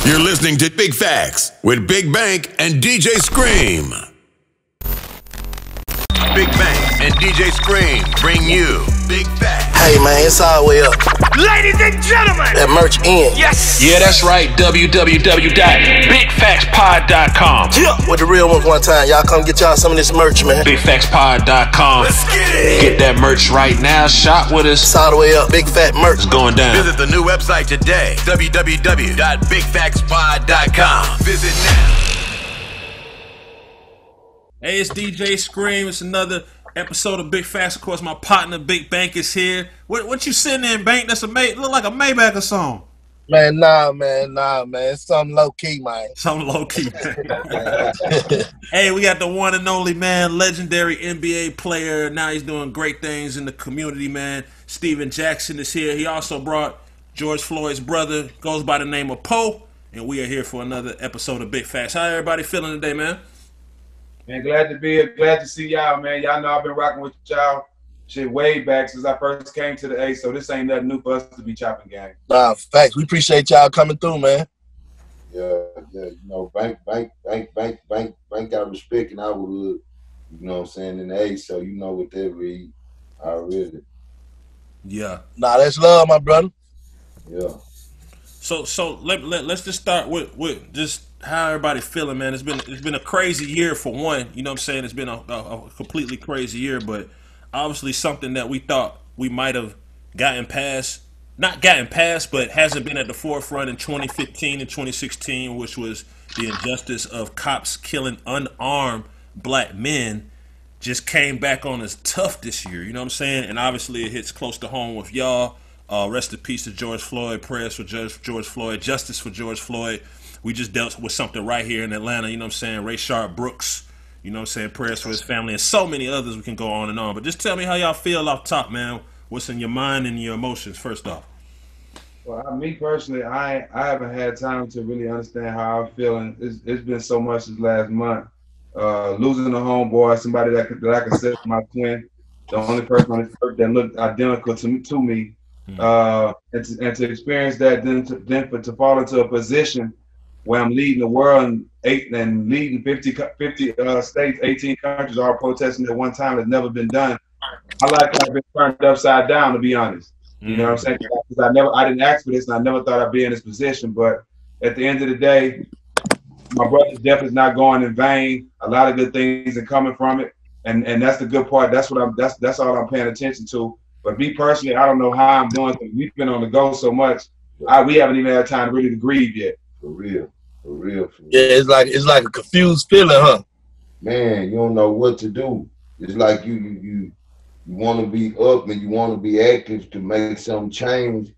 You're listening to Big Facts with Big Bank and DJ Scream. Big Bank and DJ Scream bring you Big Facts. Hey man, it's all the way up. Ladies and gentlemen, that merch in. Yes. Yeah, that's right. www.bigfactspod.com. Yeah, with the real ones one time. Y'all come get y'all some of this merch, man. Bigfactspod.com. Let's get it. Get that merch right now. Shop with us. It's all the way up. Big fat merch. It's going down. Visit the new website today. www.bigfactspod.com. Visit now. Hey, it's DJ Scream. It's another episode of Big Facts. Of course, my partner Big Bank is here. What you sitting there, Bank? That's look like a Maybach song. Man, nah, man. It's something low key, man. Something low key, man. Hey, we got the one and only man, legendary NBA player. Now he's doing great things in the community, man. Steven Jackson is here. He also brought George Floyd's brother, goes by the name of Poe, and we are here for another episode of Big Facts. How everybody feeling today, man? Man, glad to be here. Glad to see y'all, man. Y'all know I've been rocking with y'all shit way back since I first came to the A, so this ain't nothing new for us to be chopping gang. Nah, facts. We appreciate y'all coming through, man. Yeah, you know, Bank got respect in our hood, you know what I'm saying, in the A, so you know what that read already. Yeah. Nah, that's love, my brother. Yeah. So let's just start with just how everybody feeling, man. It's been a crazy year for one. You know what I'm saying? It's been a completely crazy year, but obviously something that we thought we might have not gotten past, but hasn't been at the forefront in 2015 and 2016, which was the injustice of cops killing unarmed black men, just came back on us tough this year. You know what I'm saying? And obviously it hits close to home with y'all. Rest in peace to George Floyd. Prayers for George Floyd. Justice for George Floyd. We just dealt with something right here in Atlanta. You know what I'm saying? Rayshard Brooks. You know what I'm saying? Prayers for his family and so many others. We can go on and on. But just tell me how y'all feel off top, man. What's in your mind and your emotions first off? Well, me personally, I haven't had time to really understand how I'm feeling. It's been so much this last month. Losing a homeboy, somebody that I consider my twin, the only person on this earth that looked identical to me. And to experience that, then to fall into a position where I'm leading the world and leading 50 states, 18 countries, all protesting at one time has never been done. I like I've been turned upside down, to be honest. You know what I'm saying? Because I didn't ask for this, and I never thought I'd be in this position. But at the end of the day, my brother's death is not going in vain. A lot of good things are coming from it, and that's the good part. That's all I'm paying attention to. But me personally, I don't know how I'm doing. We've been on the go so much. We haven't even had time really to grieve yet. For real. Yeah, it's like a confused feeling, huh? Man, you don't know what to do. It's like you want to be up and you want to be active to make some change,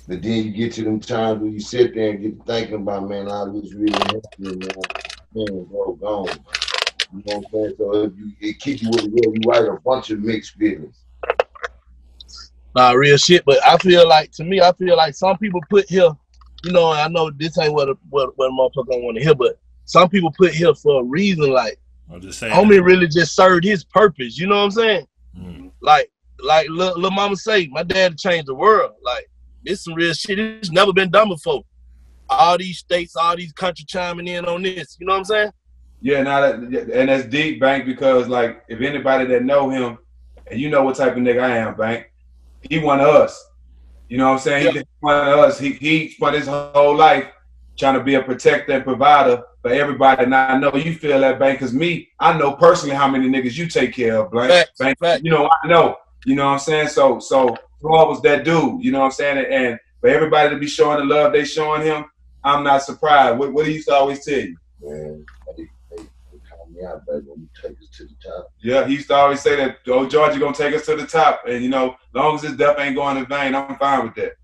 but then you get to them times where you sit there and get thinking about, man, all this really happening, man, bro, gone. You know what I'm saying? So it keeps you with it, you write a bunch of mixed feelings. Nah, real shit. But I feel like some people put here, you know, I know this ain't what motherfucker don't want to hear, but some people put here for a reason. Like, I'm just saying, homie really just served his purpose. You know what I'm saying? Mm-hmm. Like little mama say, my dad changed the world. Like, this some real shit. It's never been done before. All these states, all these countries chiming in on this. You know what I'm saying? Yeah, and that's deep, Bank, because like if anybody that know him, and you know what type of nigga I am, Bank, he one of us. You know what I'm saying? He's one of us. He spent his whole life trying to be a protector and provider for everybody. And I know you feel that, Bank, because I know personally how many niggas you take care of, Bank. You know, I know. You know what I'm saying? So Floyd was that dude. You know what I'm saying? And for everybody to be showing the love they showing him, I'm not surprised. What he used to always tell you? Man, they call me out, baby, when you take us to the top. Yeah, he used to always say that, oh, George, you're going to take us to the top. And, you know, as long as his death ain't going in vain, I'm fine with that.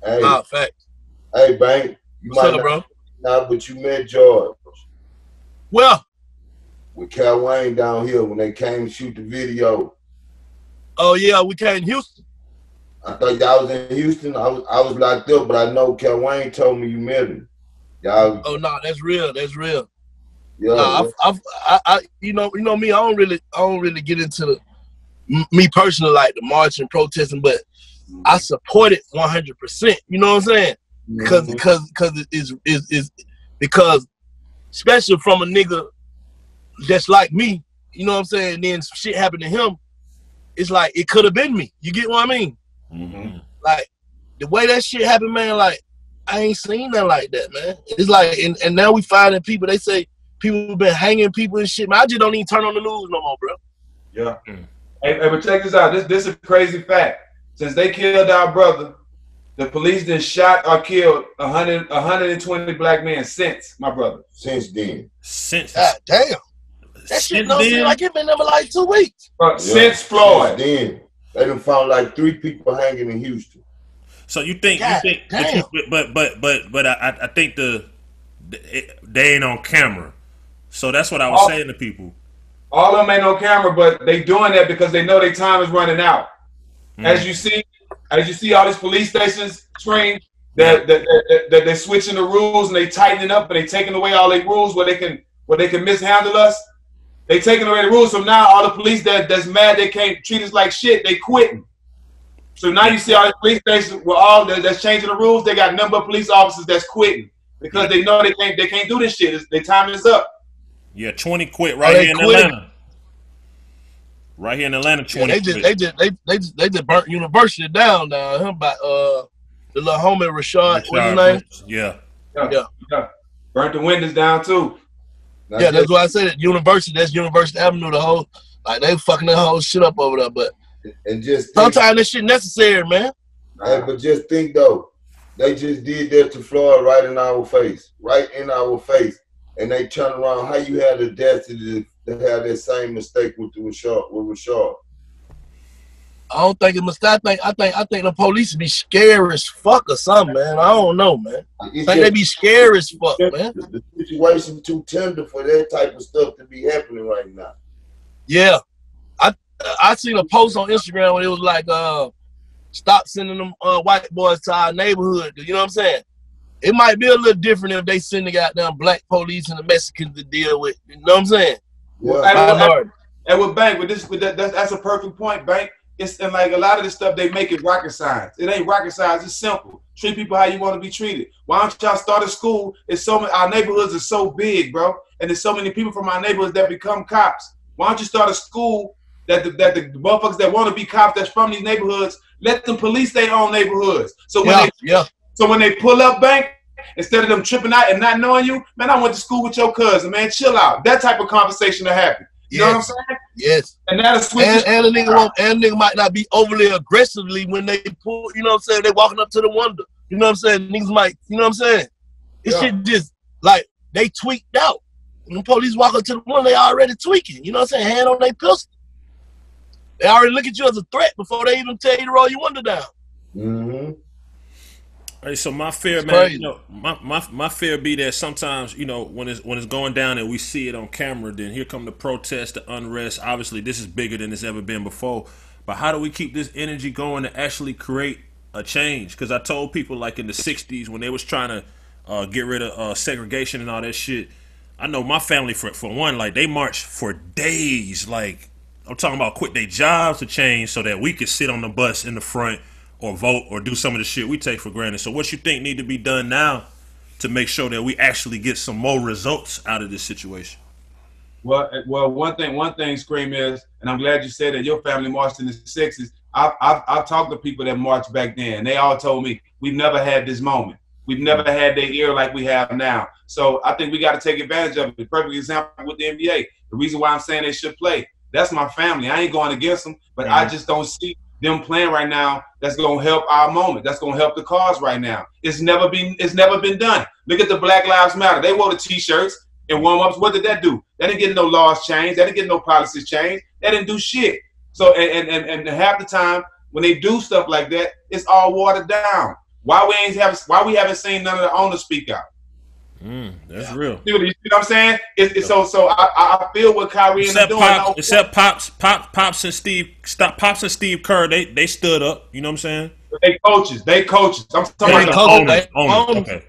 Hey, facts. Hey, Bank, you What's might up, bro? Nah, but you met George. Well, with Cal Wayne down here when they came to shoot the video. Oh, yeah, we came in Houston. I thought y'all was in Houston. I was locked up, but I know Cal Wayne told me you met him. Y'all. Oh no, that's real. That's real. Yeah. Nah, I you know me. I don't really get into me personally like the march and protesting, but I support it 100%. You know what I'm saying? Because it's because especially from a nigga that's like me, you know what I'm saying? And then some shit happened to him. It's like it could have been me. You get what I mean? Mm-hmm. Like the way that shit happened, man. Like I ain't seen nothing like that, man. It's like, and now we finding people. They say people been hanging people and shit. Man, I just don't even turn on the news no more, bro. Yeah. Hey, but check this out. This is a crazy fact. Since they killed our brother, the police then shot or killed 120 black men since, my brother. Since then. Since God damn. That shit don't seem like it been there for like 2 weeks. Since Floyd. Since then. They done found like 3 people hanging in Houston. So you think, God damn. but I think they ain't on camera. So that's what I was saying to people. All of them ain't on camera, but they doing that because they know their time is running out. As you see all these police stations trained that they're switching the rules and they tightening up and they taking away all their rules where they can mishandle us. They taking away the rules, so now all the police that's mad they can't treat us like shit, they quitting. So now you see all the police stations with all that's changing the rules. They got a number of police officers that's quitting because they know they can't do this shit. Their time is up. Yeah, 20 quit here in Atlanta. Right here in Atlanta, 20. They just burnt university down him by the little homie Rashad. What's his name? Yeah. Burnt the windows down too. Yeah, that's why I said it. University, that's University Avenue. The whole they fucking that whole shit up over there. But sometimes this shit necessary, man. Hey, but just think though, they just did that to Floyd right in our face, and they turn around. How you had the audacity to have that same mistake with Rashad? I don't think it's a mistake. I think the police be scary as fuck or something, man. I don't know, man. I think they be scary as fuck, man. The situation too tender for that type of stuff to be happening right now. Yeah, I seen a post on Instagram where it was like, stop sending them white boys to our neighborhood. You know what I'm saying? It might be a little different if they send the goddamn black police and the Mexicans to deal with. You know what I'm saying? Yeah. And with Bank, that's a perfect point, Bank. It's and like a lot of this stuff they make it rocket science. It ain't rocket science. It's simple. Treat people how you want to be treated. Why don't y'all start a school? It's so many. Our neighborhoods are so big, bro, and there's so many people from our neighborhoods that become cops. Why don't you start a school that the motherfuckers that want to be cops that's from these neighborhoods, let them police their own neighborhoods. So when they pull up, Bank, instead of them tripping out and not knowing you, man, I went to school with your cousin, man. Chill out. That type of conversation will happen. You know what I'm saying? Yes. And that'll switch. And the nigga might not be overly aggressively when they pull, you know what I'm saying? They walking up to the window. You know what I'm saying? Niggas might, you know what I'm saying? This shit just, like, they tweaked out. When the police walk up to the window, they already tweaking. You know what I'm saying? Hand on their pistol. They already look at you as a threat before they even tell you to roll your window down. Mm-hmm. Hey, so my fear, man, you know, my fear be that sometimes, you know, when it's going down and we see it on camera, then here come the protest, the unrest. Obviously, this is bigger than it's ever been before. But how do we keep this energy going to actually create a change? Because I told people, like in the 60s when they was trying to get rid of segregation and all that shit, I know my family, for one, like they marched for days. Like I'm talking about quit their jobs to change so that we could sit on the bus in the front or vote or do some of the shit we take for granted. So what you think need to be done now to make sure that we actually get some more results out of this situation? Well, one thing, Scream, is, and I'm glad you said that your family marched in the 60s. I've talked to people that marched back then. They all told me we've never had this moment. We've never had their ear like we have now. So I think we got to take advantage of it. The perfect example with the NBA. The reason why I'm saying they should play. That's my family. I ain't going against them, but I just don't see them playing right now. That's gonna help our moment. That's gonna help the cause right now. It's never been done. Look at the Black Lives Matter. They wore the t-shirts and warm-ups. What did that do? That didn't get no laws changed. That didn't get no policies changed. That didn't do shit. So and half the time when they do stuff like that, it's all watered down. Why we haven't seen none of the owners speak out? That's real. You know what I'm saying? So I feel what Kyrie and doing. Except Pops and Steve Kerr, they stood up. You know what I'm saying? They coaches. I'm talking about the owners. Okay.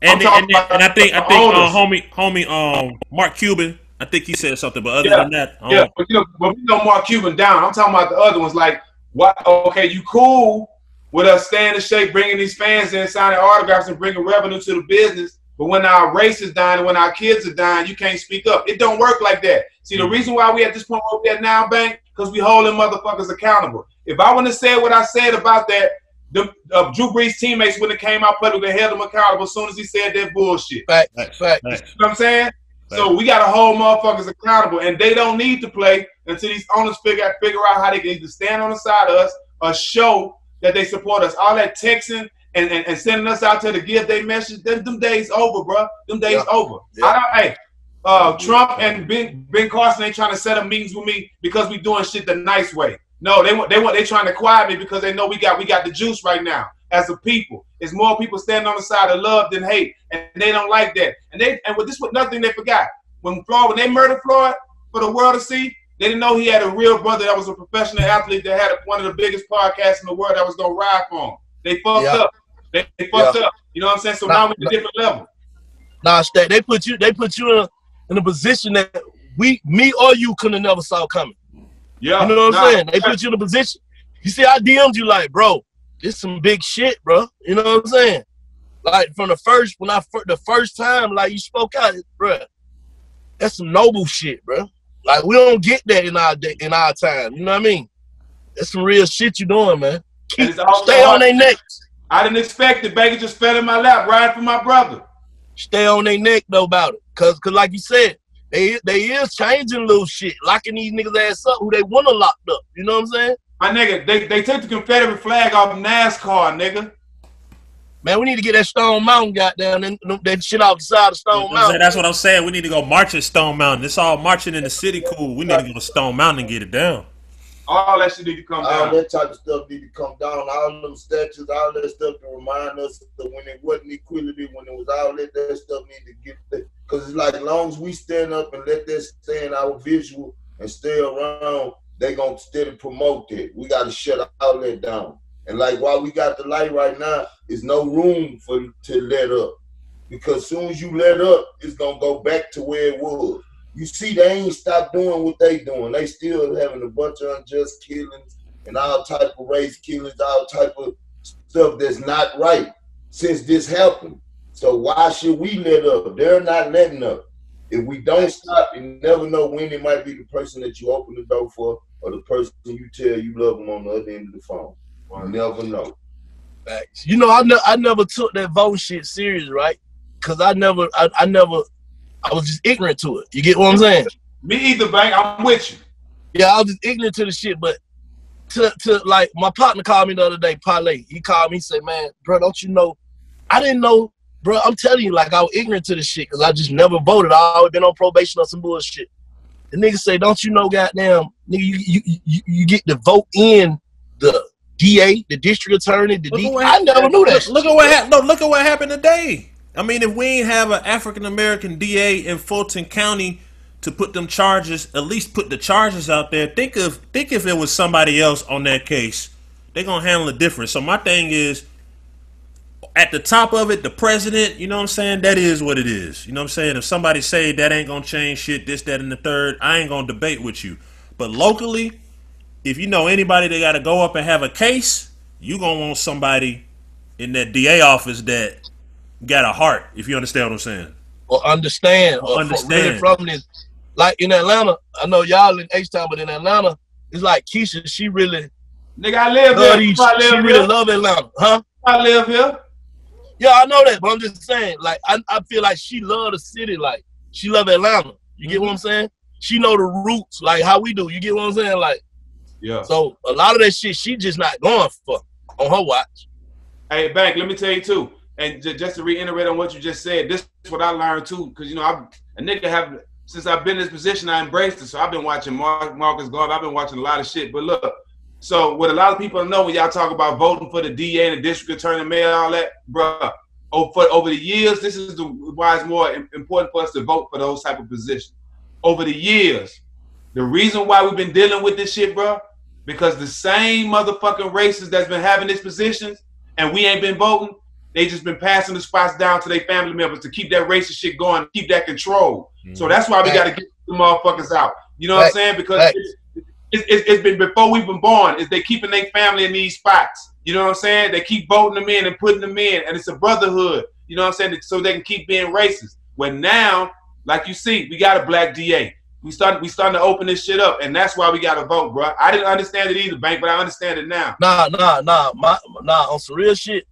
And I think homie Mark Cuban, I think he said something, but other than that, but we know Mark Cuban down. I'm talking about the other ones. Like, what? Okay, you cool with us staying in shape, bringing these fans in, signing autographs, and bringing revenue to the business. But when our race is dying and when our kids are dying, you can't speak up. It don't work like that. See, the reason why we at this point where we at now, Bank, because we holding motherfuckers accountable. If I wouldn't have said what I said about that, Drew Brees' teammates wouldn't have came out publicly and held him accountable as soon as he said that bullshit. Fact. Right. You know Right. what I'm saying? Right. So we got to hold motherfuckers accountable, and they don't need to play until these owners figure out how they can either stand on the side of us or show that they support us. All that texting and sending us out there to give their message, them days over, bro. Them days over. Yeah. Trump and Ben Carson ain't trying to set up meetings with me because we doing shit the nice way. No, they trying to quiet me because they know we got the juice right now as a people. It's more people standing on the side of love than hate, and they don't like that. And with this was nothing they forgot. When they murdered Floyd for the world to see, they didn't know he had a real brother that was a professional athlete that had one of the biggest podcasts in the world that was gonna ride for him. They fucked up. They fucked up. You know what I'm saying? So now we're at a different level. Nah, Stat, they put you in a position that me or you could have never saw coming. Yeah. You know what I'm saying? They put you in a position. You see, I DM'd you like, bro, this some big shit, bro. You know what I'm saying? Like from the first time, like you spoke out, bro. That's some noble shit, bro. Like we don't get that in our time. You know what I mean? That's some real shit you doing, man. Stay on their necks. I didn't expect it. Baby just fell in my lap, riding for my brother. Stay on their neck though about it, cause like you said, they is changing little shit, locking these niggas ass up who they wanna locked up. You know what I'm saying? My nigga, they took the Confederate flag off NASCAR, nigga. Man, we need to get that Stone Mountain goddamn that shit off the side of Stone Mountain. That's what I'm saying. We need to go march at Stone Mountain. It's all marching in the city cool. We need to go to Stone Mountain and get it down. All that shit need to come down. All that type of stuff need to come down. All them statues, all that stuff to remind us that when it wasn't equality, when it was all that stuff need to get there. Because it's like as long as we stand up and let that stay in our visual and stay around, they gonna steady promote that. We gotta shut all that down. And like while we got the light right now, there's no room to let up. Because soon as you let up, it's gonna go back to where it was. You see, they ain't stopped doing what they doing. They still having a bunch of unjust killings and all type of race killings, all type of stuff that's not right since this happened. So why should we let up? They're not letting up. If we don't stop, you never know when it might be the person that you open the door for or the person you tell you love them on the other end of the phone. You never know. Facts. You know, I never took that vote shit serious, right? Because I was just ignorant to it. You get what I'm saying? Me either, Bank. I'm with you. Yeah, I was just ignorant to the shit, but to like my partner called me the other day, Parlay. He called me, he said, man, bro, don't you know? I didn't know, bro. I'm telling you, like I was ignorant to the shit because I just never voted. I always been on probation or some bullshit. The nigga say, don't you know, goddamn, nigga, you get to vote in the DA, the district attorney, the DA. I never knew that. Look at what happened. Look at what happened today. I mean, if we ain't have an African American DA in Fulton County to put them charges, at least put the charges out there. Think if it was somebody else on that case, they're gonna handle it different. So my thing is, at the top of it, the president, you know what I'm saying? That is what it is. You know what I'm saying? If somebody say that ain't gonna change shit, this, that, and the third, I ain't gonna debate with you. But locally, if you know anybody that gotta go up and have a case, you gonna want somebody in that DA office that got a heart, if you understand what I'm saying. Or understand. Really from this. Like in Atlanta, I know y'all in H-Town, but in Atlanta, it's like Keisha, she really nigga, I live here. She really love Atlanta, huh? I live here. Yeah, I know that, but I'm just saying, like, I feel like she love the city, like, she love Atlanta. You get what I'm saying? She know the roots, like how we do. You get what I'm saying? Like, yeah. So a lot of that shit, she just not going for on her watch. Hey, Bank, let me tell you too, and just to reiterate on what you just said, this is what I learned too, because you know, since I've been in this position, I embraced it. So I've been watching Marcus Garvey. I've been watching a lot of shit. But look, so what a lot of people know when y'all talk about voting for the DA and the district attorney, mayor, all that, bruh, over the years, this is why it's more important for us to vote for those type of positions. Over the years, the reason why we've been dealing with this shit, bruh, because the same motherfucking racists that's been having these positions and we ain't been voting, they just been passing the spots down to their family members to keep that racist shit going, keep that control. So that's why we got to get the motherfuckers out. You know what I'm saying? Because it's been before we've been born. Is they keeping their family in these spots? You know what I'm saying? They keep voting them in and putting them in, and it's a brotherhood. you know what I'm saying, so they can keep being racist. When now, like you see, we got a black DA. We starting to open this shit up, and that's why we got to vote, bro. I didn't understand it either, Bank, but I understand it now. Nah. On some real shit,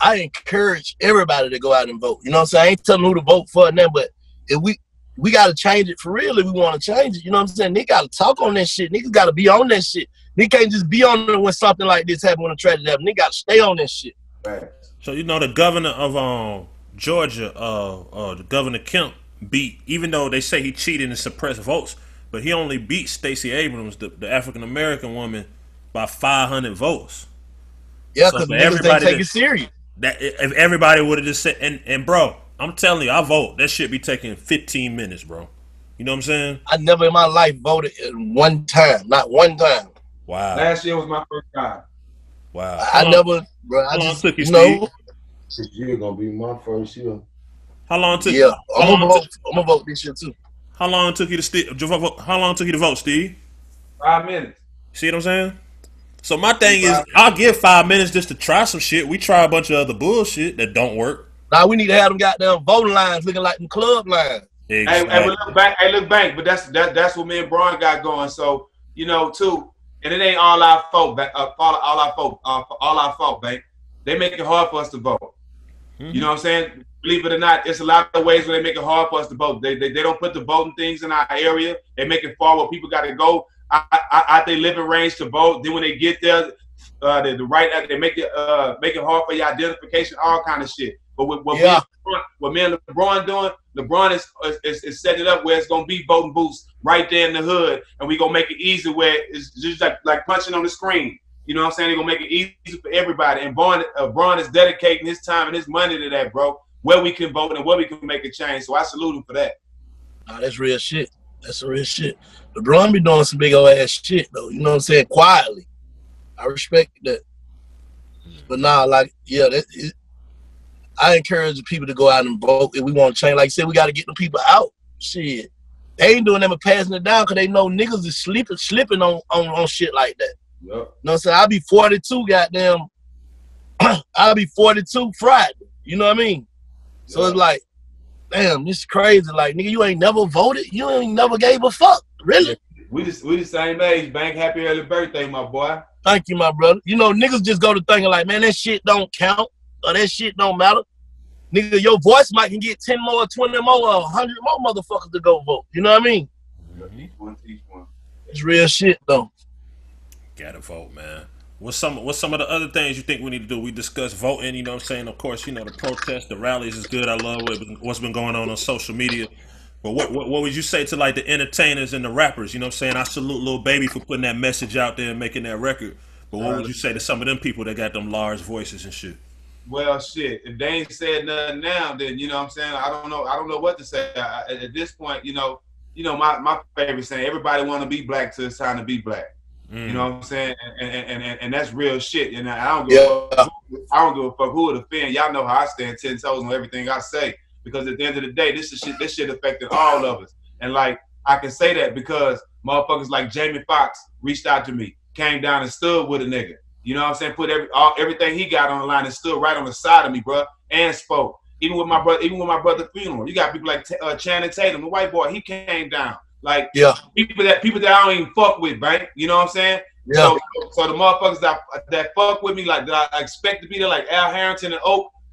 I encourage everybody to go out and vote. You know what I'm saying? I ain't telling who to vote for now, but if we got to change it for real if we want to change it. You know what I'm saying? Niggas got to talk on that shit. Niggas got to be on that shit. Niggas can't just be on it when something like this happens, when a tragedy happens. Niggas got to stay on that shit. Right. So, you know, the governor of Georgia, the Governor Kemp, beat, even though they say he cheated and suppressed votes, but he only beat Stacey Abrams, the African-American woman, by 500 votes. Yeah, because niggas ain't take it serious. If everybody would have just said, and bro, I'm telling you, I vote. That shit be taking 15 minutes, bro. You know what I'm saying? I never in my life voted one time. Not one time. Wow. Last year was my first time. Wow. I never, bro. I just, took you, you know. This year gonna be my first year. How long took? Yeah, I'm gonna vote this year too. How long took you to How long took you to vote, Steve? 5 minutes. See what I'm saying? So my thing is, I'll give 5 minutes just to try some shit. We try a bunch of other bullshit that don't work. Now we need to have them goddamn voting lines looking like them club lines. Exactly. Hey, look back, but that's what me and Brian got going. So, you know, too, and it ain't all our fault, all our fault, Bank. They make it hard for us to vote. Mm-hmm. You know what I'm saying? Believe it or not, it's a lot of ways where they make it hard for us to vote. They don't put the voting things in our area. They make it far where people got to go out their living range to vote. Then when they get there, they make it hard for your identification, all kind of shit. But what me and LeBron doing, LeBron is setting it up where it's gonna be voting booths right there in the hood, and we gonna make it easy where it's just like punching on the screen. You know what I'm saying? They're gonna make it easy for everybody. And Braun is dedicating his time and his money to that, bro. Where we can vote and where we can make a change. So I salute him for that. Nah, that's real shit. That's some real shit. LeBron be doing some big old ass shit though. You know what I'm saying? Quietly. I respect that. But nah, like, yeah, I encourage the people to go out and vote if we want to change. Like I said, we got to get the people out. Shit. They ain't doing them and passing it down because they know niggas is slipping on shit like that. Yep. You know what I'm saying? I'll be 42, goddamn. I'll be 42 Friday. You know what I mean? So it's like, damn, this is crazy. Like, nigga, you ain't never voted. You ain't never gave a fuck. Really? We the same age, Bank. Happy early birthday, my boy. Thank you, my brother. You know, niggas just go to thinking like, man, that shit don't count or that shit don't matter. Nigga, your voice might can get 10 more, 20 more, or 100 more motherfuckers to go vote. You know what I mean? Each one. It's real shit, though. Gotta vote, man. What's some of the other things you think we need to do? We discussed voting, you know what I'm saying? Of course, you know, the protests, the rallies is good. I love what's been going on social media. But what would you say to, like, the entertainers and the rappers? You know what I'm saying? I salute Lil Baby for putting that message out there and making that record. But what would you say to some of them people that got them large voices and shit? Well, shit, if they ain't said nothing now, then, you know what I'm saying? I don't know what to say. At this point, you know, my favorite saying, everybody want to be black till it's time to be black. You know what I'm saying? And that's real shit. You know, I don't give a fuck who would offend. Y'all know how I stand 10 toes on everything I say. Because at the end of the day, this shit affected all of us. And like, I can say that because motherfuckers like Jamie Foxx reached out to me, came down and stood with a nigga. You know what I'm saying? Put everything he got on the line and stood right on the side of me, bro, and spoke. Even with my brother's funeral, you got people like Channing Tatum, the white boy. He came down. Like, people that I don't even fuck with, right? You know what I'm saying? Yeah. So the motherfuckers that fuck with me, like that I expect to be there, like Al Harrington and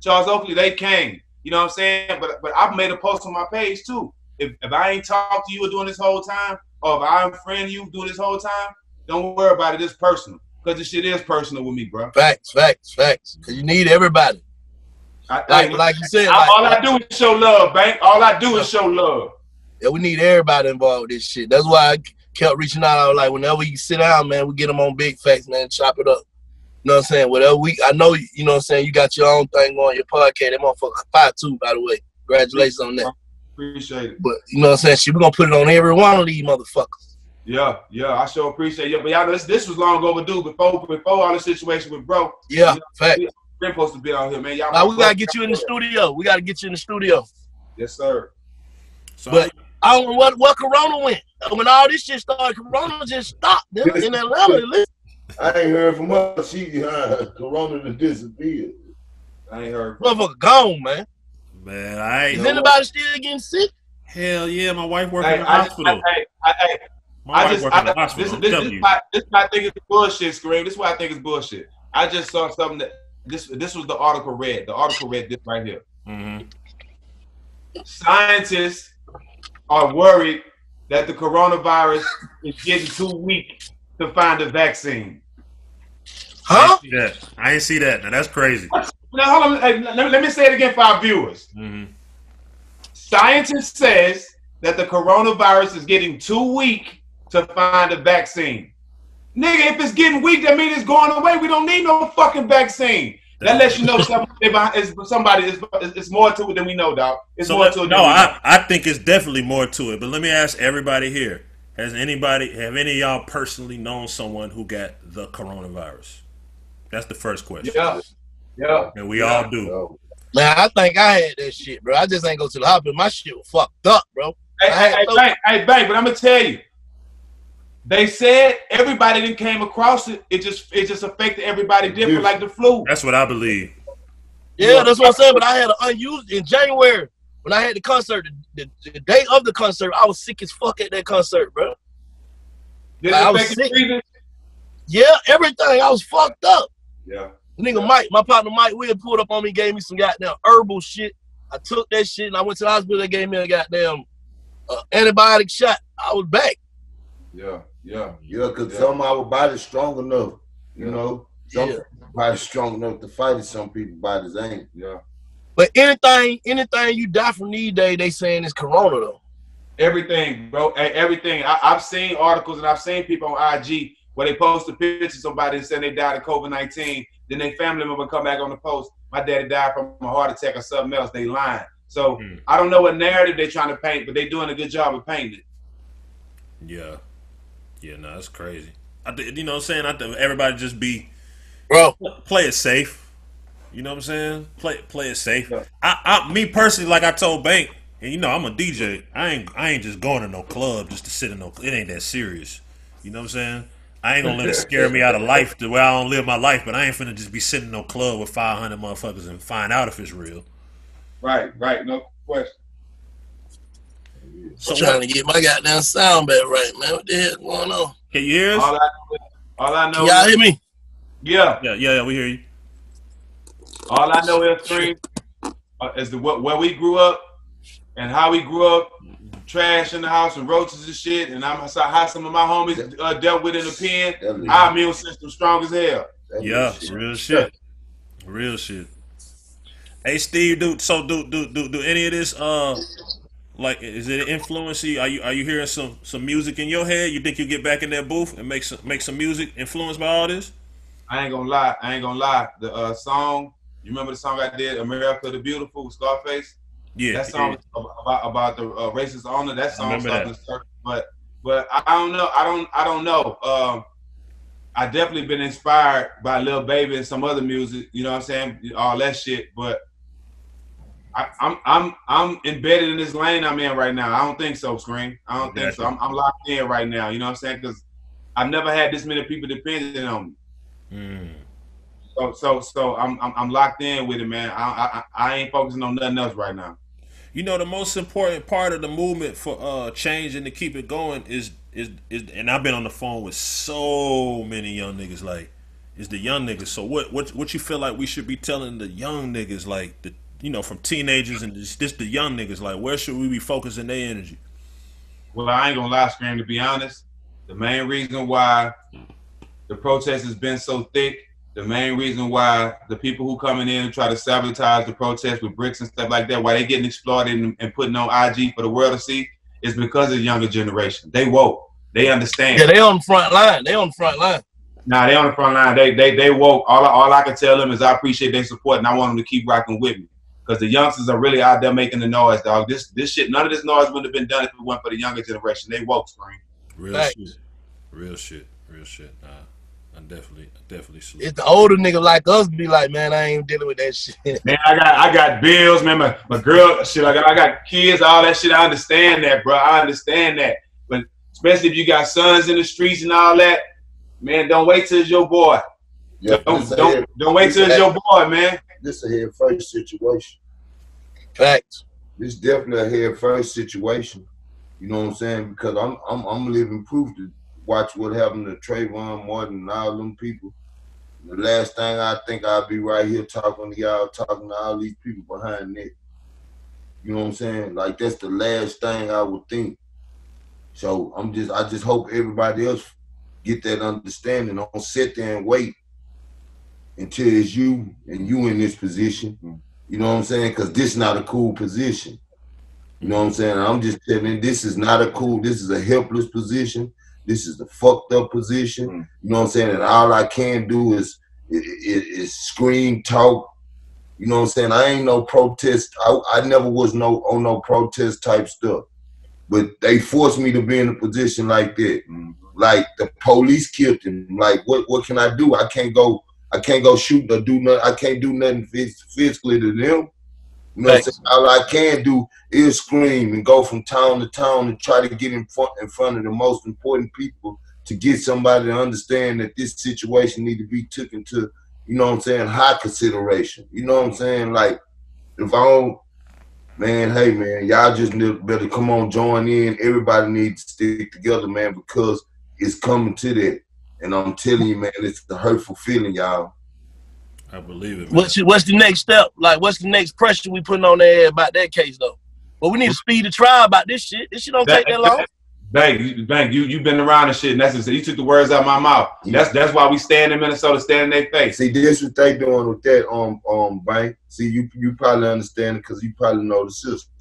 Charles Oakley, they came. You know what I'm saying? But I've made a post on my page too. If I ain't talked to you during this whole time, or if I unfriend you during this whole time, don't worry about it. It's personal. Because this shit is personal with me, bro. Facts. Because you need everybody. Like you said. All I do is show love, Bank. All I do is show love. Yeah, we need everybody involved with this shit. That's why I kept reaching out. I was like, whenever we sit down, man, we get them on Big Facts, man, chop it up. You know what I'm saying? Whatever I know, you know what I'm saying, you got your own thing on your podcast. That motherfucker fire too, by the way. Congratulations on that. Appreciate it. But you know what I'm saying? We're gonna put it on every one of these motherfuckers. Yeah, I sure appreciate it. But y'all, this was long overdue before all the situation with bro. Yeah, fact. We're supposed to be out here, man. Y'all now we gotta get you in the studio. We gotta get you in the studio. Yes, sir. So but I don't know what Corona went. When all this shit started, Corona just stopped in Atlanta. I ain't heard from her. Corona to disappear. I ain't heard. Motherfucker gone, man. Man, I ain't. Is anybody still getting sick? Hell yeah, my wife working in the hospital. This is why I think it's bullshit, Scream. This is why I think it's bullshit. I just saw something that this was the article read. The article read this right here. Mm-hmm. Scientists are worried that the coronavirus is getting too weak to find a vaccine. Huh? I ain't see that. Now that's crazy. Now hold on. Hey, let me say it again for our viewers. Mm-hmm. Scientists says that the coronavirus is getting too weak to find a vaccine. Nigga, if it's getting weak, that means it's going away. We don't need no fucking vaccine. That lets you know it's more to it than we know, dog. It's more to it. No, I think it's definitely more to it. But let me ask everybody here: have any of y'all personally known someone who got the coronavirus? That's the first question. Yeah. And we all do. Man, I think I had that shit, bro. I just ain't go to the hospital. My shit was fucked up, bro. Hey, Bank, but I'm gonna tell you. They said everybody that came across it. It just affected everybody different, like the flu. That's what I believe. Yeah, that's what I'm saying. But I had an unused in January when I had the concert. The day of the concert, I was sick as fuck at that concert, bro. I was sick. Yeah, everything. I was fucked up. Yeah. Nigga Mike, my partner Mike Will pulled up on me, gave me some goddamn herbal shit. I took that shit and I went to the hospital. They gave me a goddamn antibiotic shot. I was back. Yeah, because some of our body's strong enough, you know. Some body's strong enough to fight it. Some people's bodies ain't. Yeah. But anything you die from these days, they saying it's corona though. Everything, bro. Everything. I've seen articles and I've seen people on IG where they post a picture of somebody and saying they died of COVID-19. Then their family member come back on the post. My daddy died from a heart attack or something else. They lying. So I don't know what narrative they're trying to paint, but they're doing a good job of painting it. Yeah. Yeah, no, that's crazy. You know what I'm saying? I think everybody just be, play it safe. You know what I'm saying? Play it safe. Yeah. Me personally, like I told Bank, and you know I'm a DJ. I ain't just going to no club just to sit in no. It ain't that serious. You know what I'm saying? I ain't gonna let it scare me out of life the way I don't live my life. But I ain't finna just be sitting in no club with 500 motherfuckers and find out if it's real. Right, no question. So I'm trying to get my goddamn sound back right, man. What the hell going on? Can you hear us? All I know. Can y'all hear me? Yeah, we hear you. All I know is where we grew up and how we grew up, trash in the house and roaches and shit, and how some of my homies dealt with in the pen. Our immune system strong as hell. Yeah, real shit. Real shit. Hey Steve, do any of this like, is it influence you? Are you hearing some music in your head? You think you get back in that booth and make some music influenced by all this? I ain't gonna lie. The song, you remember the song I did, "America the Beautiful" with Scarface? Yeah. That song about the racist owner. That song started to circle, but I don't know. I don't know. I definitely been inspired by Lil Baby and some other music. You know what I'm saying? All that shit, but. I'm embedded in this lane I'm in right now. I don't think so, Scream. I don't think so. I'm locked in right now. You know what I'm saying? Because I've never had this many people depending on me. So I'm locked in with it, man. I ain't focusing on nothing else right now. You know, the most important part of the movement for change and to keep it going is and I've been on the phone with so many young niggas, like, is the young niggas. So what you feel like we should be telling the young niggas, like from teenagers and just the young niggas, like, where should we be focusing their energy? Well, I ain't gonna lie, Scream, to be honest, the main reason why the protest has been so thick, the main reason why the people who coming in and try to sabotage the protest with bricks and stuff like that, why they getting exploited and putting on IG for the world to see, is because of the younger generation. They woke. They understand. Yeah, they on the front line. Nah, they on the front line. They woke. All I can tell them is I appreciate their support and I want them to keep rocking with me. Because the youngsters are really out there making the noise, dog. This shit, none of this noise would have been done if it weren't for the younger generation. They woke, Scream. Real shit. Nah, I definitely salute. It's the older nigga like us be like, man, I ain't dealing with that shit. Man, I got bills, man. My girl, shit. I got kids, all that shit. I understand that, bro. I understand that. But especially if you got sons in the streets and all that, man, don't wait till it's your boy. Yeah, don't wait till it's your boy, man. This is a head first situation. Facts. It's definitely a head first situation. You know what I'm saying? Because I'm living proof to watch what happened to Trayvon Martin and all them people. The last thing I think I'll be right here talking to y'all, talking to all these people behind that. You know what I'm saying? Like that's the last thing I would think. So I just hope everybody else get that understanding. Don't sit there and wait until it's you and you in this position. You know what I'm saying? Because this is not a cool position. You know what I'm saying? I'm just telling you, this is not a cool, this is a helpless position. This is the fucked up position. You know what I'm saying? And all I can do is scream, talk. You know what I'm saying? I ain't no protest. I never was on no protest type stuff. But they forced me to be in a position like that. Like the police killed him. Like what can I do? I can't go shoot or do nothing. I can't do nothing physically to them. You know what I'm saying? All I can do is scream and go from town to town and try to get in front of the most important people to get somebody to understand that this situation need to be taken to, you know what I'm saying, high consideration. You know what I'm saying? Like, if I don't, man, hey, man, y'all just better come on, join in. Everybody needs to stick together, man, because it's coming to that. And I'm telling you, man, it's a hurtful feeling, y'all. I believe it, man. What's the next step? Like, what's the next pressure we putting on their head about that case, though? Well, we need to speed the trial about this shit. This shit don't take that long. Bank, you've been around and shit, and that's you took the words out of my mouth. That's why we stand in Minnesota, stand in their face. See, this what they doing with that Bank. See, you probably understand it because you probably know the system.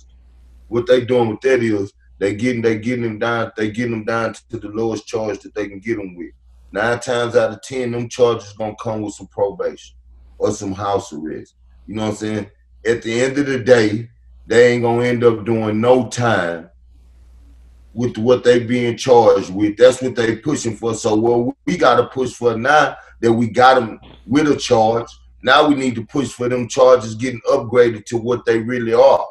What they doing with that is they getting them down to the lowest charge that they can get them with. 9 times out of 10, them charges gonna come with some probation or some house arrest. You know what I'm saying? At the end of the day, they ain't gonna end up doing no time with what they being charged with. That's what they pushing for. So what we gotta push for now that we got them with a charge, now we need to push for them charges getting upgraded to what they really are.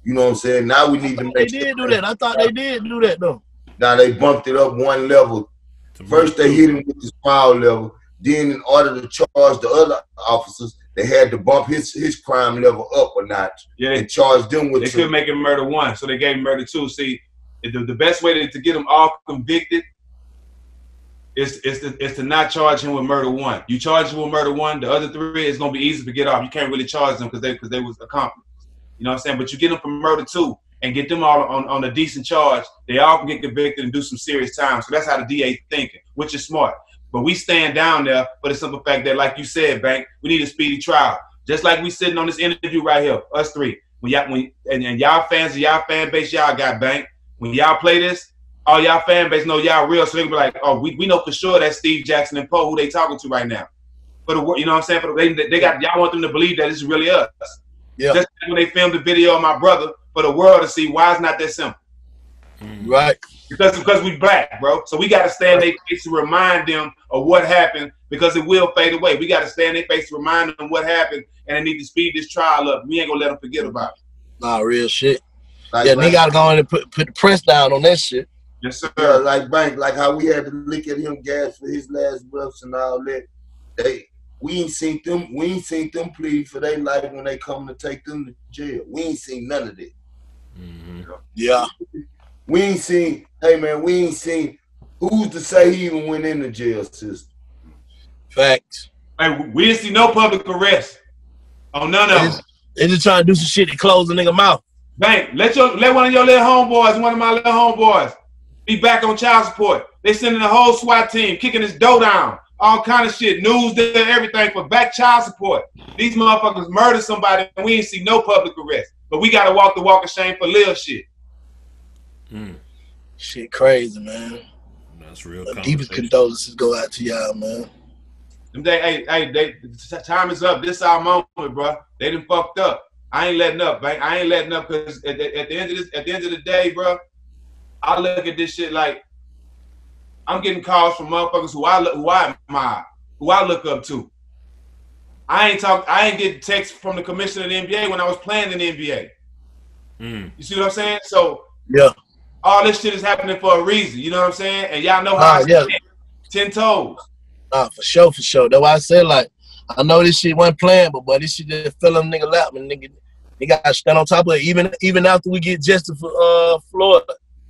You know what I'm saying? Now we need to make They did do that. I thought they did do that, though. Now they bumped it up one level. First they hit him with the small level. Then in order to charge the other officers, they had to bump his crime level up a notch. Yeah, and charge them with. They couldn't make him murder 1, so they gave him murder 2. See, the best way to get them all convicted is to not charge him with murder 1. You charge him with murder 1, the other 3 is gonna be easy to get off. You can't really charge them because they was accomplices. You know what I'm saying? But you get them for murder 2 and get them all on a decent charge, they all can get convicted and do some serious time. So that's how the DA thinking, which is smart. But we stand down there for the simple fact that, like you said, Bank, we need a speedy trial. Just like we sitting on this interview right here, us 3. And y'all fans of y'all fan base, y'all got Bank. When y'all play this, all y'all fan base know y'all real. So they can be like, oh, we know for sure that's Steve Jackson and Poe who they talking to right now. For the, you know what I'm saying? They got y'all want them to believe that this is really us. Yeah. Just like when they filmed the video of my brother for the world to see why it's not that simple. Right. Because we black, bro. So we got to stand their face to remind them of what happened because it will fade away. We got to stand their face to remind them what happened, and they need to speed this trial up. We ain't gonna let them forget about it. Nah, real shit. They gotta go in and put the press down on that shit. Yes, sir. Yeah, like Bank, like how we had to look at him gas for his last breaths and all that. We ain't seen them plead for their life when they come to take them to jail. We ain't seen none of that. Yeah. We ain't seen, hey man, who's to say he even went in the jail system? Facts. Hey, we didn't see no public arrest on none of them. They just trying to do some shit to close the nigga mouth. Bank, let one of your little homeboys, one of my little homeboys, be back on child support. They sending the whole SWAT team, kicking his dough down, all kind of shit, news there, everything for back child support. These motherfuckers murdered somebody and we ain't see no public arrest. But we gotta walk the walk of shame for little shit. Shit crazy, man. That's real. The deepest condolences go out to y'all, man. Time is up. This is our moment, bro. They done fucked up. I ain't letting up, man. I ain't letting up because at the end of the day, bro, I look at this shit like I'm getting calls from motherfuckers who I admire, who I look up to. I ain't get texts from the commissioner of the NBA when I was playing in the NBA. You see what I'm saying? So yeah, all this shit is happening for a reason. You know what I'm saying? And y'all know how I stand. 10 toes. For sure. That's why I said, like, I know this shit wasn't playing, but boy, this shit just fell on nigga lap and nigga He got to stand on top of it. Even after we get justice for Floyd.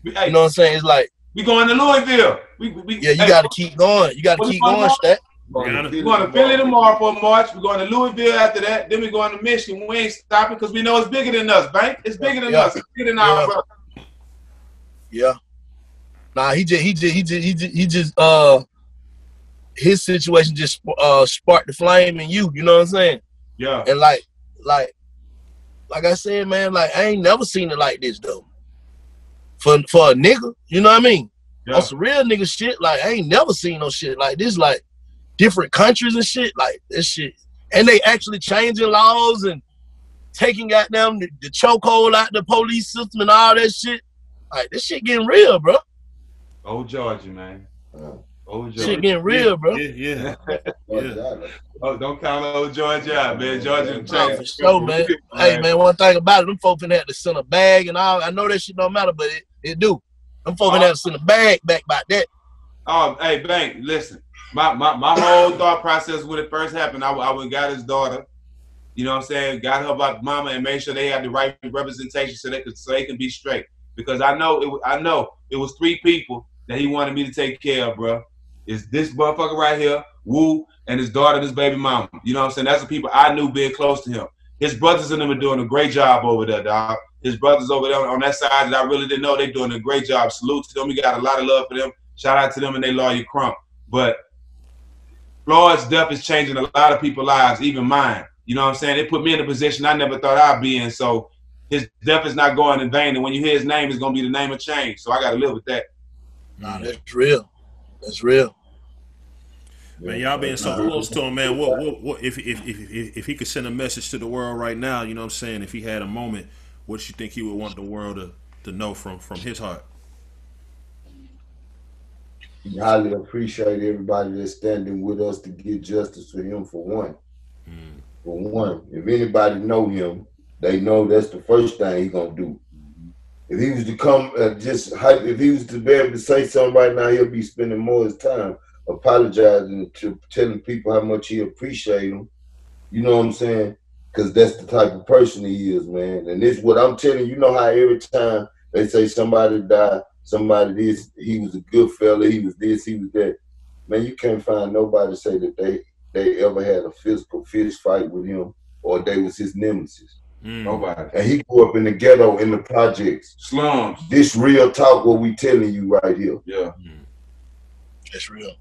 Hey, you know what I'm saying? It's like we going to Louisville. You got to keep going. You got to keep going, Stat. We're going to Philly tomorrow for a march. We're going to Louisville after that. Then we're going to Michigan. We ain't stopping because we know it's bigger than us, Bank. It's bigger than us. It's bigger than our brother. Yeah. Nah, he just his situation just sparked the flame in you. You know what I'm saying? Yeah. And like I said, man, like I ain't never seen it like this though. For a nigga, you know what I mean? Yeah. On some real nigga shit, like I ain't never seen no shit like this. Like different countries and shit, like this shit, and they actually changing laws and taking goddamn the chokehold out the police system and all that shit. Like this shit getting real, bro. Old Georgia, man. Old Georgia. Shit getting real, bro. Yeah. Oh, don't count old Georgia out, man. Georgia changed. For sure, man. Hey, man, one thing about it, them folks in had to send a bag and all. I know that shit don't matter, but it do. Them folks in had to send a bag back about that. Oh, hey, Bank, listen. My whole thought process when it first happened, I went and got his daughter. You know what I'm saying? Got her about mama and made sure they had the right representation so they can be straight. Because I know it was 3 people that he wanted me to take care of, bro. It's this motherfucker right here, Wu, and his daughter, and his baby mama. You know what I'm saying? That's the people I knew being close to him. His brothers and them are doing a great job over there, dog. His brothers over there on that side that I really didn't know, they're doing a great job. Salute to them. We got a lot of love for them. Shout out to them and they lawyer Crump. But Floyd's death is changing a lot of people's lives, even mine. You know what I'm saying? It put me in a position I never thought I'd be in. So his death is not going in vain. And when you hear his name, it's going to be the name of change. So I got to live with that. Nah, that's real. That's real. Man, y'all being so close to him, man. What if he could send a message to the world right now? You know what I'm saying? If he had a moment, what you think he would want the world to know from his heart? We highly appreciate everybody that's standing with us to get justice for him. For one, if anybody know him, they know that's the first thing he gonna do. If he was to come, if he was to be able to say something right now, he'll be spending more of his time apologizing to telling people how much he appreciate them. You know what I'm saying? Because that's the type of person he is, man. And this is what I'm telling you. You know how every time they say somebody died, somebody this, he was a good fella, he was this, he was that. Man, you can't find nobody say that they ever had a physical fist fight with him or they was his nemesis. Nobody. And he grew up in the ghetto, in the projects. Slums. This real talk, what we telling you right here. Yeah. That's real.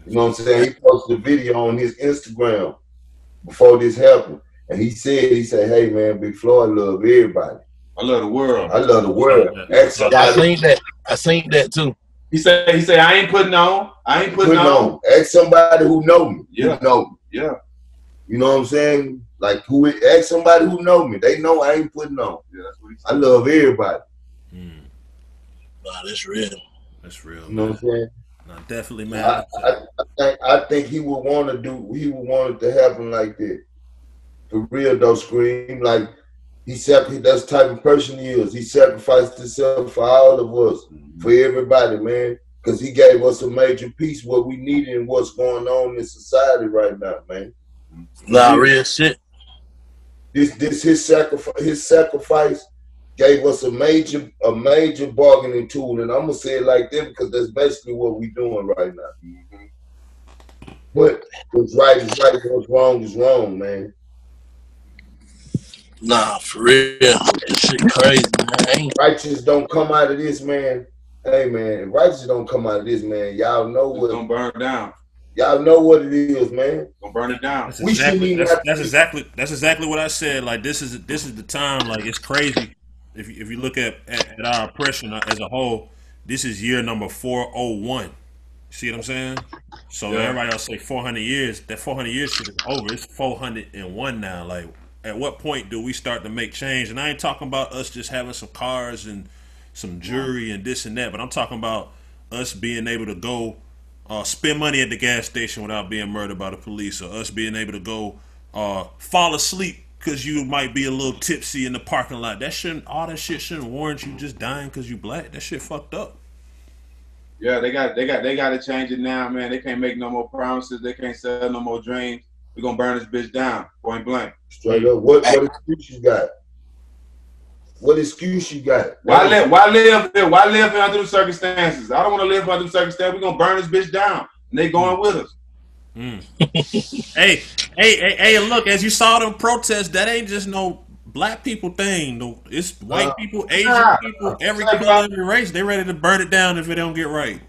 You know what I'm saying? He posted a video on his Instagram before this happened. And he said, hey man, Big Floyd love everybody. I love the world. I love the world. I seen that too. He said, I ain't putting on. I ain't putting on. Ask somebody who know me. Yeah. Who know me. Yeah. You know what I'm saying? Like ask somebody who know me. They know I ain't putting on. Yeah, that's what he said. I love everybody. Nah, that's real. That's real. You know what I'm saying? No, definitely, man. I think he would want it to happen like that. For real though, Scream. Like that's the type of person he is. He sacrificed himself for all of us, for everybody, man. Because he gave us a major piece what we needed and what's going on in society right now, man. Nah, real shit. His sacrifice gave us a major bargaining tool, and I'm gonna say it like that because that's basically what we're doing right now. But what's right is right, what's wrong is wrong, man. Nah, for real. That shit crazy, man. Righteous don't come out of this, man. Hey, man, if righteous don't come out of this, man, y'all know what. It's gonna burn down. Y'all know what it is, man. Gonna burn it down. That's exactly what I said. Like this is the time. Like it's crazy. If you look at our oppression as a whole, this is year number 401. See what I'm saying? So everybody else say 400 years. That 400 years shit is over. It's 401 now. Like at what point do we start to make change? And I ain't talking about us just having some cars and some jewelry and this and that, but I'm talking about us being able to go spend money at the gas station without being murdered by the police, or us being able to go fall asleep because you might be a little tipsy in the parking lot. All that shit shouldn't warrant you just dying because you black. That shit fucked up. Yeah, they got to change it now, man. They can't make no more promises. They can't sell no more dreams. We're gonna burn this bitch down, point blank. Straight up. What excuse you got? What excuse you got? Why live here under the circumstances? I don't want to live under the circumstances. We're gonna burn this bitch down. And they going with us. Hey, look, as you saw them protests, that ain't just no black people thing. No, it's white people, Asian people, every color, every race. They ready to burn it down if it don't get right.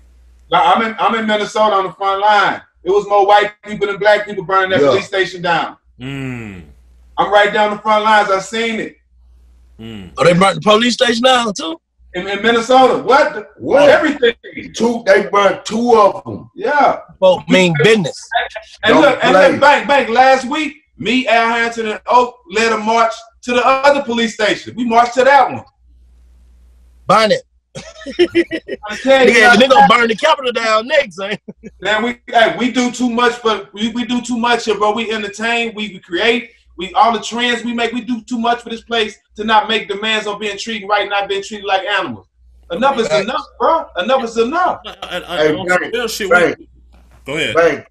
I'm in Minnesota on the front line. It was more white people than black people burning that police station down. I'm right down the front lines. I seen it. Oh, they burnt the police station down too? In Minnesota. What? Everything. They burnt 2 of them. Yeah. Well, mean business. And look, Bank, last week, me, Al Hanson, and Oak led a march to the other police station. We marched to that one. Burn it. They're gonna burn the Capitol down next, Man, we do too much, but we do too much here, bro. We entertain, we create. All the trends we make, we do too much for this place to not make demands on being treated right, not being treated like animals. Enough is enough, bro. Enough is enough. Hey, Go ahead. Bank,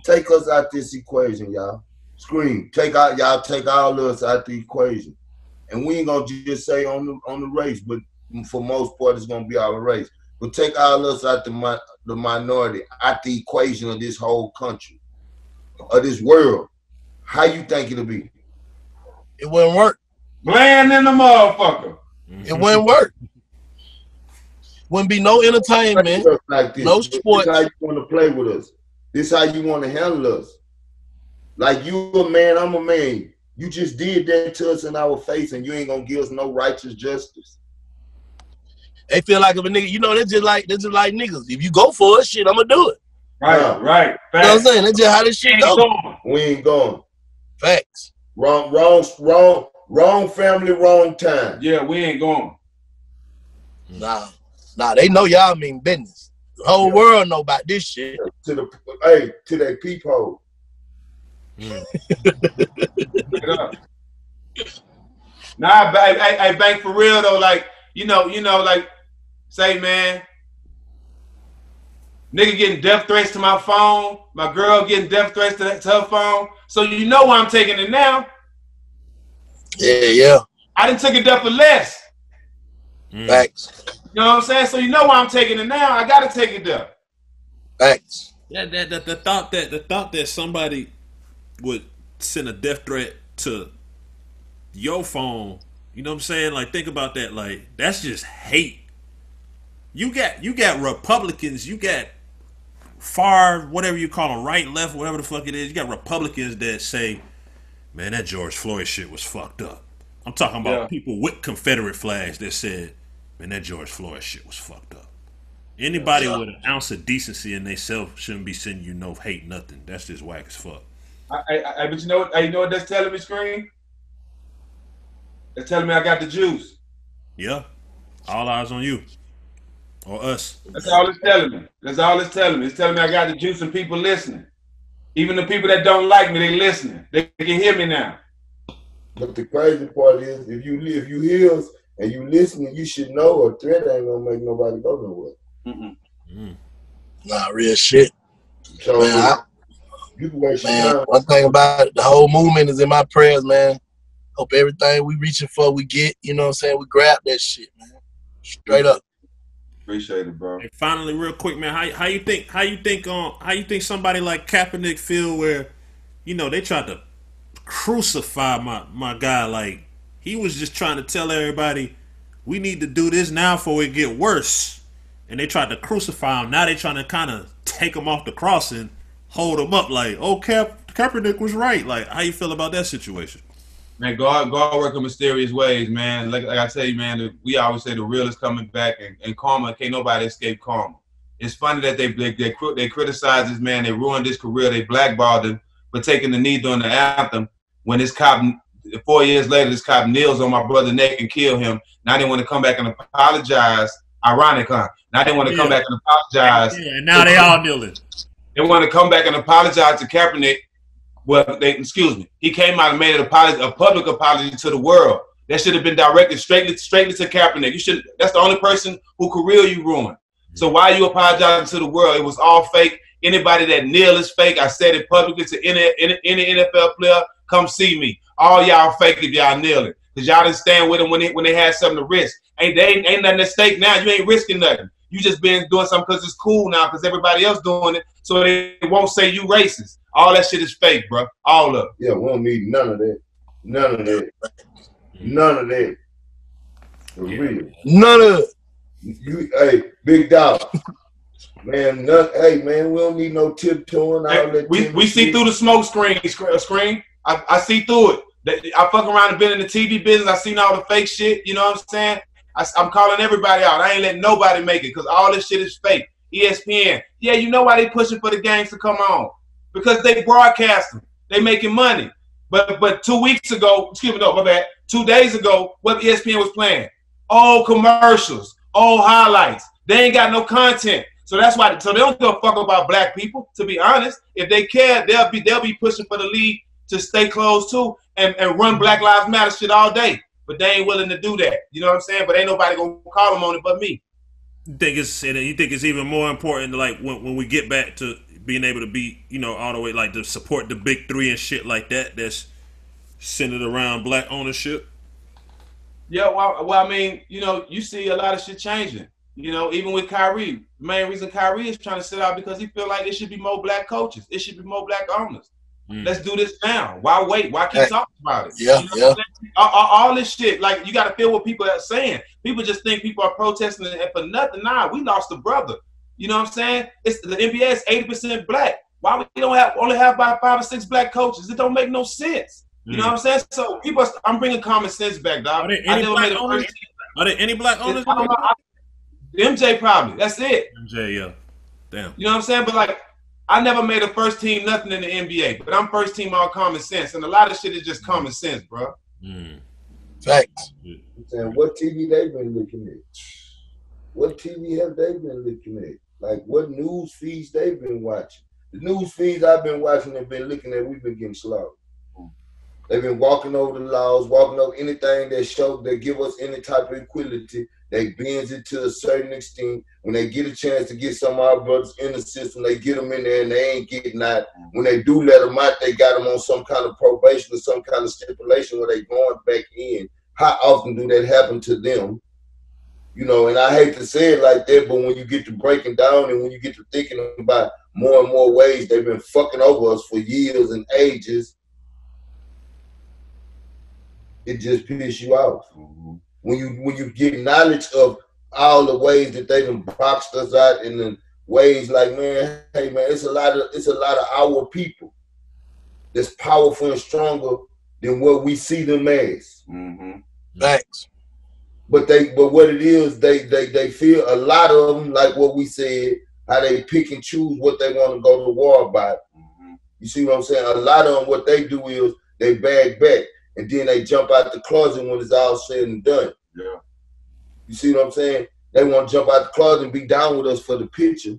take us out this equation, y'all. Scream. Take all us out the equation. And we ain't gonna just say on the race, but for most part it's gonna be our race. But take all us out the minority, out the equation of this whole country, of this world. How you think it'll be? It wouldn't work. Bland in the motherfucker. It wouldn't work. Wouldn't be no entertainment, like this. No sports. This how you want to play with us. This how you want to handle us. Like you a man, I'm a man. You just did that to us in our face, and you ain't gonna give us no righteous justice. They feel like if a nigga, you know, they're just like niggas. If you go for it, shit, I'm gonna do it. Right. You know what I'm saying? That's just how this shit goes. We ain't going. Facts. Wrong family, wrong time. Yeah, we ain't going. Nah, they know y'all mean business. The whole world know about this shit. To that peephole. Nah, hey, Bank, for real though, like, you know, like, say, man, nigga getting death threats to my phone, my girl getting death threats to her phone. So you know why I'm taking it now. Yeah. I didn't take it up for less. Facts. You know what I'm saying? So you know why I'm taking it now. I gotta take it up. Facts. Yeah, the thought that somebody would send a death threat to your phone, you know what I'm saying? Like, think about that. Like, that's just hate. You got Republicans, you got far, whatever you call them, right, left, whatever the fuck it is. You got Republicans that say, man, that George Floyd shit was fucked up. I'm talking about people with Confederate flags that said, man, that George Floyd shit was fucked up. Anybody with an ounce of decency in themselves shouldn't be sending you no hate, nothing. That's just whack as fuck. But you know what that's telling me, Scream? It's telling me I got the juice. Yeah. All eyes on you. Or us. That's all it's telling me. It's telling me I got the juice and people listening. Even the people that don't like me, they listening. They can hear me now. But the crazy part is, if you hear us and you listening, you should know a threat ain't gonna make nobody go nowhere. Nah, real shit. So man, you can waste your time. One thing about it, the whole movement is in my prayers, man. Hope everything we reaching for, we get. You know what I'm saying? We grab that shit, man. Straight up. Appreciate it, bro. And finally, real quick, man, how you think somebody like Kaepernick feel where, you know, they tried to crucify my guy, like he was just trying to tell everybody we need to do this now before it get worse, and they tried to crucify him. Now they trying to kind of take him off the cross and hold him up, like, oh, Kaepernick was right. Like, how you feel about that situation? Man, God work in mysterious ways, man. Like I tell you, man, we always say the real is coming back, and karma, can't nobody escape karma. It's funny that they criticize this man, they ruined his career, they blackballed him for taking the knee during the anthem. When this cop, 4 years later, this cop kneels on my brother's neck and kill him. Now they want to come back and apologize. Ironic, huh? Now they want to come back and apologize. Yeah, and now they all kneeling. They want to come back and apologize to Kaepernick. Well, he came out and made a public apology to the world. That should have been directed straightly to Kaepernick. That's the only person whose career you ruined. So why are you apologizing to the world? It was all fake. Anybody that kneel is fake. I said it publicly to any NFL player. Come see me. All y'all fake if y'all kneeling. Because y'all didn't stand with them when they had something to risk. Ain't nothing at stake now. You ain't risking nothing. You just been doing something because it's cool now because everybody else doing it. So they won't say you racist. All that shit is fake, bro. All of it. Yeah, we don't need none of that. None of that. None of that. For real. None of it. Hey, big dog. Man, hey, man, we don't need no tiptoeing. Hey, we see through the smoke screen. I see through it. I fuck around and been in the TV business. I seen all the fake shit. You know what I'm saying? I'm calling everybody out. I ain't letting nobody make it because all this shit is fake. ESPN. Yeah, you know why they pushing for the games to come on? Because they broadcast them. They making money. But 2 weeks ago, excuse me, no, my bad. 2 days ago, what ESPN was playing? All commercials, all highlights. They ain't got no content. So that's why. So they don't give a fuck about black people. To be honest, if they care, they'll be pushing for the league to stay closed too and run Black Lives Matter shit all day. But they ain't willing to do that. You know what I'm saying? But ain't nobody gonna call them on it but me. You think it's even more important, like when we get back to being able to be, all the way like to support the big three and shit like that. That's centered around black ownership. Yeah, well, I mean, you see a lot of shit changing. Even with Kyrie, the main reason Kyrie is trying to sit out because he feel like it should be more black coaches. It should be more black owners. Let's do this now. Why wait? Why keep talking about it? Yeah. All this shit, like you got to feel what people are saying. People just think people are protesting and for nothing. Nah, we lost a brother. You know what I'm saying? It's the NBA is 80% black. Why we don't only have about 5 or 6 black coaches? It don't make no sense. You know what I'm saying? So I'm bringing common sense back, dog. Are there any black owners? Are there any black owners? MJ probably. That's it. MJ, yeah. Damn. You know what I'm saying? But like, I never made a first team nothing in the NBA, but I'm first team all common sense, and a lot of shit is just common sense, bro. Facts. I'm saying, what TV they been looking at? What TV have they been looking at? Like, what news feeds they been watching? The news feeds I've been watching and been looking at, we've been getting slaughtered. They've been walking over the laws, walking over anything that give us any type of equality. They bend it to a certain extent. When they get a chance to get some of our brothers in the system, they get them in there and they ain't getting out. When they do let them out, they got them on some kind of probation or some kind of stipulation where they going back in. How often do that happen to them? And I hate to say it like that, but when you get to breaking down and when you get to thinking about more and more ways they've been fucking over us for years and ages, it just pisses you off. When you get knowledge of all the ways that they done boxed us out in the ways like, man, hey man, it's a lot of our people that's powerful and stronger than what we see them as. Facts. But what it is, they feel a lot of them, like what we said, how they pick and choose what they want to go to war about. You see what I'm saying? A lot of them, what they do is they bag back. And then they jump out the closet when it's all said and done. Yeah. You see what I'm saying? They want to jump out the closet and be down with us for the picture.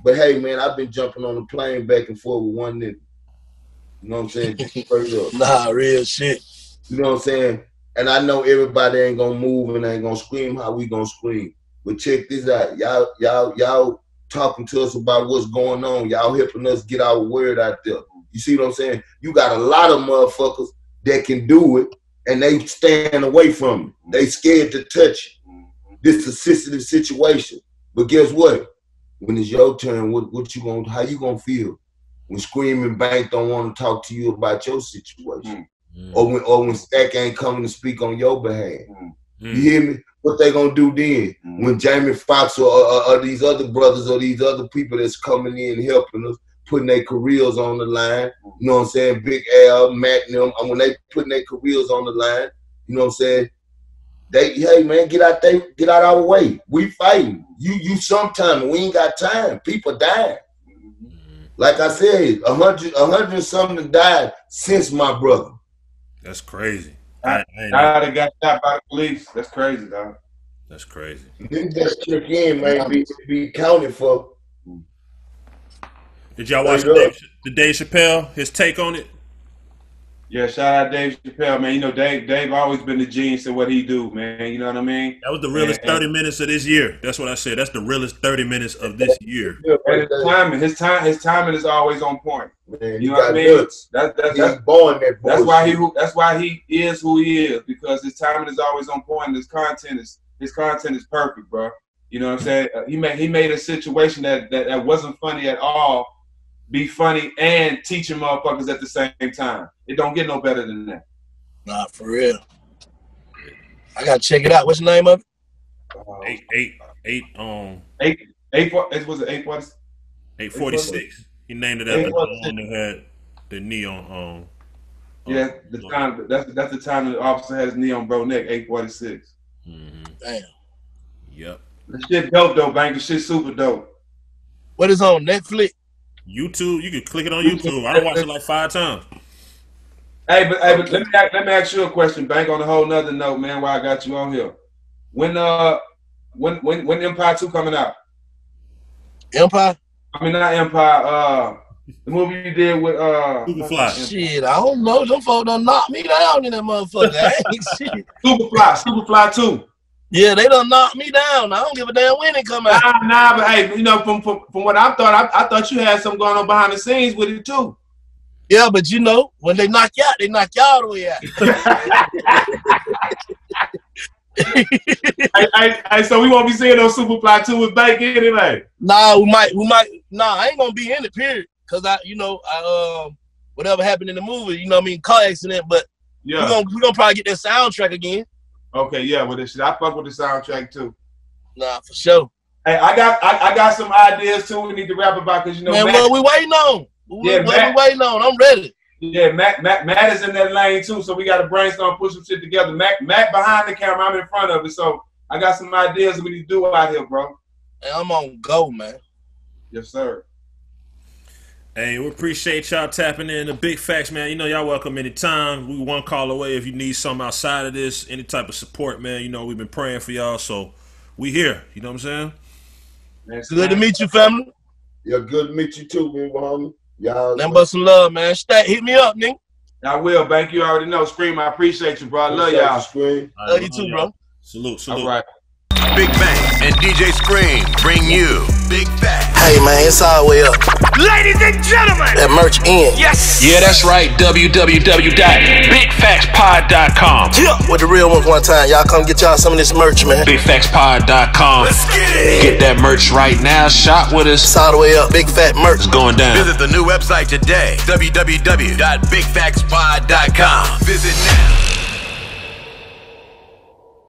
But hey, man, I've been jumping on the plane back and forth with one nigga. You know what I'm saying? Straight up. Nah, real shit. You know what I'm saying? And I know everybody ain't gonna move and ain't gonna scream how we gonna scream. But check this out. Y'all talking to us about what's going on. Y'all helping us get our word out there. You see what I'm saying? You got a lot of motherfuckers that can do it, and they stand away from it. They scared to touch it. This is a sensitive situation. But guess what? When it's your turn, how you gonna feel when Screaming Bank don't want to talk to you about your situation, or when Stack ain't coming to speak on your behalf? You hear me? What they gonna do then? When Jamie Foxx or these other brothers or these other people that's coming in helping us, putting their careers on the line, you know what I'm saying? Big L, Matt and them, and when they putting their careers on the line, you know what I'm saying? Hey man, get out our way. We fighting. You sometime, we ain't got time. People dying. Like I said, 100 something died since my brother. That's crazy. I got shot by the police. That's crazy, dog. That's crazy. Niggas that check in, man, be counted for. Did y'all watch the Dave Chappelle, his take on it? Yeah, shout out Dave Chappelle, man. You know, Dave always been the genius of what he do, man. You know what I mean? That was the realest 30 minutes of this year. That's what I said. That's the realest 30 minutes of this year. And his timing is always on point. Man, you know what I mean? That's born that that's why he is who he is, because his timing is always on point. And his content is perfect, bro. You know what I'm saying? He made a situation that wasn't funny at all be funny and teaching motherfuckers at the same time. It don't get no better than that. Nah, for real. I gotta check it out. What's the name of it? 846. He named it after the one that had the neon. Yeah, the time that's the time the officer has knee on bro neck. 846. Damn. Yep. The shit dope though, Bank. The shit super dope. What is on Netflix? YouTube. You can click it on YouTube. I watched it like 5 times. Hey, but let me ask you a question, Bank. On a whole nother note, man. Why I got you on here? When Empire 2 coming out? Empire? I mean, not Empire. The movie you did with Superfly. Shit, I don't know. Them folks done knocked me down in that motherfucker. Shit. Superfly 2. Yeah, they done knocked me down. I don't give a damn when it come out. Nah, but hey, you know, from what I thought you had something going on behind the scenes with it too. Yeah, but you know, when they knock you out, they knock you all the way out. So we won't be seeing no Superfly 2 with Bank anyway. Nah, we might. Nah, I ain't gonna be in it, period. Cause I whatever happened in the movie, you know what I mean, car accident. But yeah, we gonna probably get that soundtrack again. Okay, yeah, with this shit, I fuck with the soundtrack too. Nah, for sure. Hey, I got some ideas too. We need to rap about, because you know, man, Matt, what we waiting on? We waiting on. I'm ready. Yeah, Matt is in that lane too, so we got to brainstorm, put some shit together. Matt behind the camera, I'm in front of it, so I got some ideas that we need to do out here, bro. Hey, I'm on go, man. Yes, sir. Hey, we appreciate y'all tapping in. The Big Facts, man. You know, y'all welcome anytime. We one call away if you need something outside of this, any type of support, man. You know, we've been praying for y'all, so we here. You know what I'm saying? Man, good to meet you, family. Yeah, good to meet you too, big homie. Y'all. Nothing but some love, man. Hit me up, nigga. I will, Bank. You already know. Scream, I appreciate you, bro. I love y'all. Scream. Love you too, bro. Salute. All right. Big Bang and DJ Scream bring you Big Facts. Hey, man, it's all the way up. Ladies and gentlemen, That merch in. yes. Yeah, that's right. www.bigfactspod.com. Yeah, with the real ones one time. Y'all come get y'all some of this merch, man. Bigfactspod.com. Let's get it. Get that merch right now. Shop with us. It's all the way up. Big fat merch. It's going down. Visit the new website today, www.bigfactspod.com. Visit now.